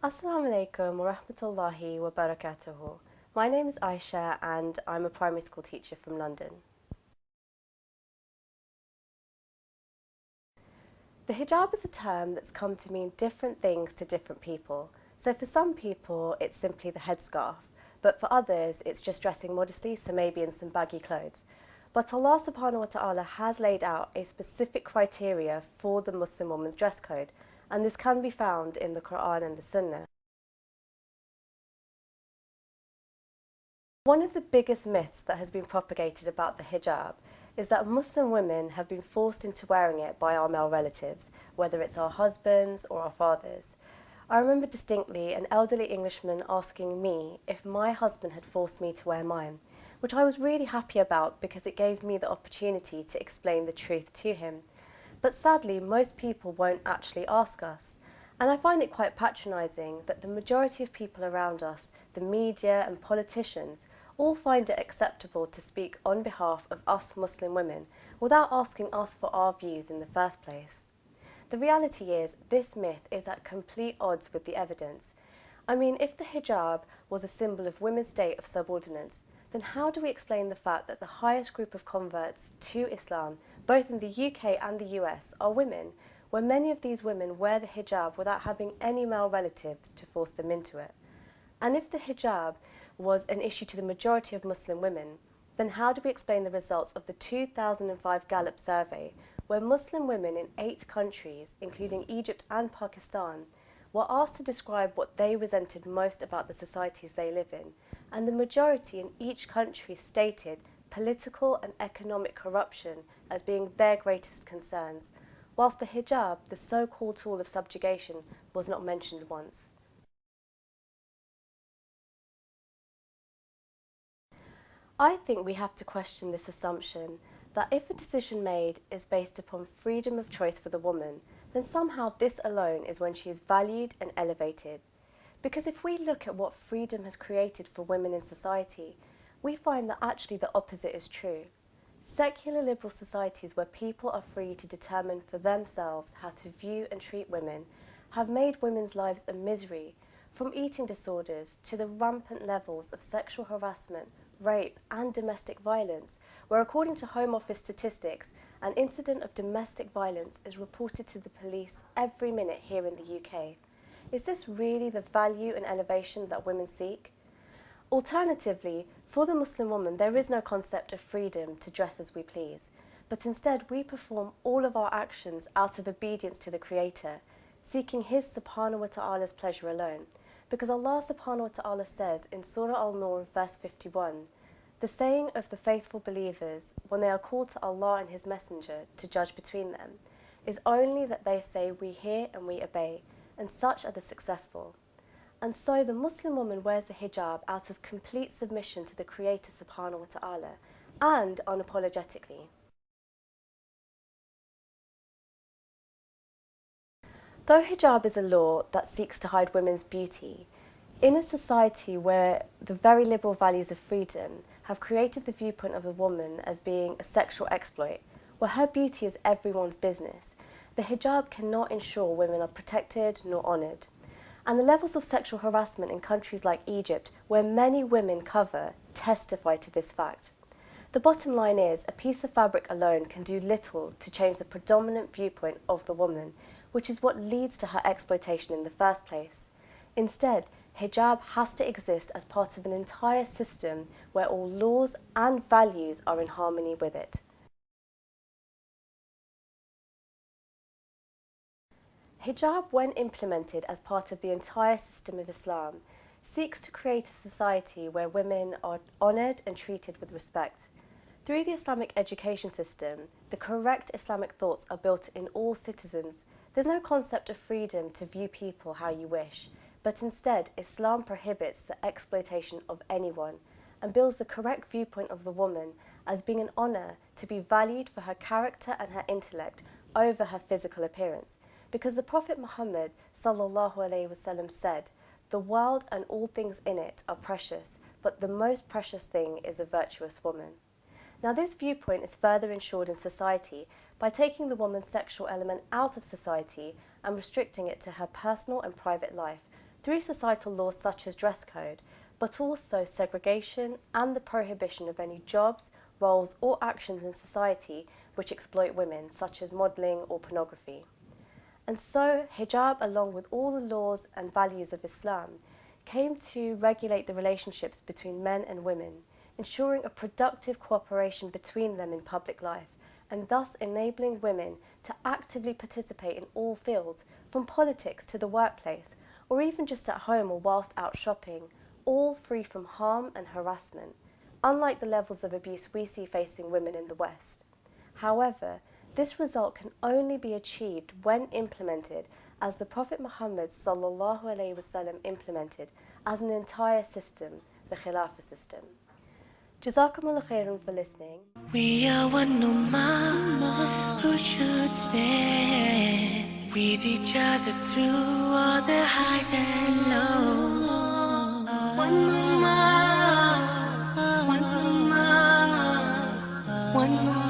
Assalamu alaikum wa rahmatullahi wa barakatuhu. My name is Aisha and I'm a primary school teacher from London. The hijab is a term that's come to mean different things to different people. So for some people it's simply the headscarf, but for others it's just dressing modestly, so maybe in some baggy clothes. But Allah subhanahu wa ta'ala has laid out a specific criteria for the Muslim woman's dress code, and this can be found in the Quran and the Sunnah. One of the biggest myths that has been propagated about the hijab is that Muslim women have been forced into wearing it by our male relatives, whether it's our husbands or our fathers. I remember distinctly an elderly Englishman asking me if my husband had forced me to wear mine, which I was really happy about because it gave me the opportunity to explain the truth to him. But sadly, most people won't actually ask us. And I find it quite patronising that the majority of people around us, the media and politicians, all find it acceptable to speak on behalf of us Muslim women without asking us for our views in the first place. The reality is, this myth is at complete odds with the evidence. I mean, if the hijab was a symbol of women's state of subordinance, then how do we explain the fact that the highest group of converts to Islam, both in the UK and the US, are women, when many of these women wear the hijab without having any male relatives to force them into it? And if the hijab was an issue to the majority of Muslim women, then how do we explain the results of the 2005 Gallup survey, where Muslim women in 8 countries, including Egypt and Pakistan, were asked to describe what they resented most about the societies they live in, and the majority in each country stated political and economic corruption as being their greatest concerns, whilst the hijab, the so-called tool of subjugation, was not mentioned once. I think we have to question this assumption that if a decision made is based upon freedom of choice for the woman, then somehow this alone is when she is valued and elevated. Because if we look at what freedom has created for women in society, we find that actually the opposite is true. Secular liberal societies where people are free to determine for themselves how to view and treat women have made women's lives a misery, from eating disorders to the rampant levels of sexual harassment, rape and domestic violence, where according to Home Office statistics, an incident of domestic violence is reported to the police every minute here in the UK. Is this really the value and elevation that women seek? Alternatively, for the Muslim woman, there is no concept of freedom to dress as we please, but instead we perform all of our actions out of obedience to the Creator, seeking His subhanahu wa ta'ala's pleasure alone. Because Allah subhanahu wa ta'ala says in Surah Al-Nur verse 51, the saying of the faithful believers when they are called to Allah and His Messenger to judge between them is only that they say, we hear and we obey, and such are the successful. And so the Muslim woman wears the hijab out of complete submission to the Creator subhanahu wa ta'ala and unapologetically. Though hijab is a law that seeks to hide women's beauty, in a society where the very liberal values of freedom have created the viewpoint of the woman as being a sexual exploit, where her beauty is everyone's business, the hijab cannot ensure women are protected nor honoured. And the levels of sexual harassment in countries like Egypt, where many women cover, testify to this fact. The bottom line is, a piece of fabric alone can do little to change the predominant viewpoint of the woman, which is what leads to her exploitation in the first place. Instead, hijab has to exist as part of an entire system where all laws and values are in harmony with it. Hijab, when implemented as part of the entire system of Islam, seeks to create a society where women are honoured and treated with respect. Through the Islamic education system, the correct Islamic thoughts are built in all citizens. There's no concept of freedom to view people how you wish, but instead Islam prohibits the exploitation of anyone and builds the correct viewpoint of the woman as being an honour to be valued for her character and her intellect over her physical appearance. Because the Prophet Muhammad sallallahu alaihi wasallam said, the world and all things in it are precious, but the most precious thing is a virtuous woman. Now this viewpoint is further ensured in society by taking the woman's sexual element out of society and restricting it to her personal and private life, through societal laws such as dress code, but also segregation and the prohibition of any jobs, roles or actions in society which exploit women, such as modelling or pornography. And so hijab, along with all the laws and values of Islam, came to regulate the relationships between men and women, ensuring a productive cooperation between them in public life, and thus enabling women to actively participate in all fields, from politics to the workplace, or even just at home or whilst out shopping, all free from harm and harassment, unlike the levels of abuse we see facing women in the West. However, this result can only be achieved when implemented as the Prophet Muhammad ﷺ implemented as an entire system, the Khilafah system. Jazakumullah khairan for listening. We are one ummah who should stand with each other through all the highs and lows. One ummah, one ummah, one ummah.